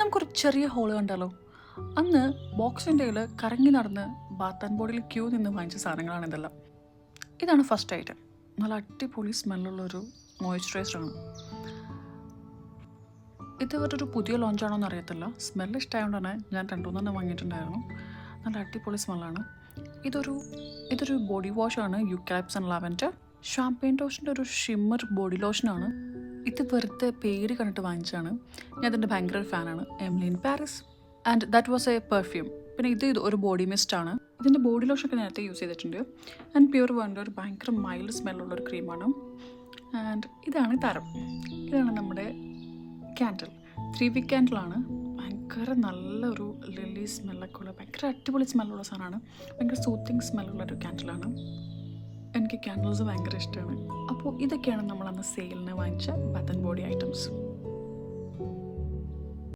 നമുക്കൊരു ചെറിയ ഹോള് കണ്ടാലോ? അന്ന് ബോക്സിൻ്റെ കറങ്ങി നടന്ന് ബാത്ത് ആൻഡ് ബോഡിയിൽ ക്യൂ നിന്ന് വാങ്ങിച്ച സാധനങ്ങളാണ് ഇതെല്ലാം. ഇതാണ് ഫസ്റ്റ് ഐറ്റം. നല്ല അടിപൊളി സ്മെല്ലുള്ളൊരു മോയ്സ്ചറൈസറാണ്. ഇത് ഇവരൊരു പുതിയ ലോഞ്ചാണോ എന്ന് അറിയത്തില്ല. സ്മെല്ല് ഇഷ്ടമായതുകൊണ്ടാണ് ഞാൻ 2-3 വാങ്ങിയിട്ടുണ്ടായിരുന്നു. നല്ല അടിപൊളി സ്മെല്ലാണ്. ഇതൊരു ബോഡി വാഷാണ്, യൂക്കാലിപ്സ് ആൻഡ് ലാവൻഡർ. ഷാംപെയിൻ ടോഷിൻ്റെ ഒരു ഷിമ്മർ ബോഡി ലോഷനാണ്. ഇത് വെറുതെ പേര് കണ്ടിട്ട് വാങ്ങിച്ചാണ്. ഞാൻ ഇതിൻ്റെ ഭയങ്കര ഫാനാണ്. Emily in Paris. And that was a perfume. പിന്നെ ഇത് ഒരു ബോഡി മിസ്റ്റാണ്. ഇതിൻ്റെ ബോഡി ലോഷനൊക്കെ നേരത്തെ യൂസ് ചെയ്തിട്ടുണ്ട്. ആൻഡ് പ്യൂർ വണ്ടർ ഒരു ഭയങ്കര മൈൽഡ് സ്മെല്ലുള്ളൊരു ക്രീമാണ്. ആൻഡ് ഇതാണ് തരം. ഇതാണ് നമ്മുടെ ക്യാൻഡിൽ. 3 വീക്ക് ക്യാൻഡിലാണ്. ഭയങ്കര നല്ലൊരു ലില്ലി സ്മെല്ലൊക്കെ ഉള്ള ഭയങ്കര അടിപൊളി സ്മെല്ലുള്ള സാധനമാണ്. ഭയങ്കര സൂത്തിങ് സ്മെല്ലുള്ളൊരു ക്യാൻഡിലാണ്. എനിക്ക് ക്യാൻഡിൽസ് ഭയങ്കര ഇഷ്ടമാണ്. അപ്പോൾ ഇതൊക്കെയാണ് നമ്മളന്ന് സെയിലിന് വാങ്ങിച്ച ബാത്ത് ആൻഡ് ബോഡി ഐറ്റംസ്.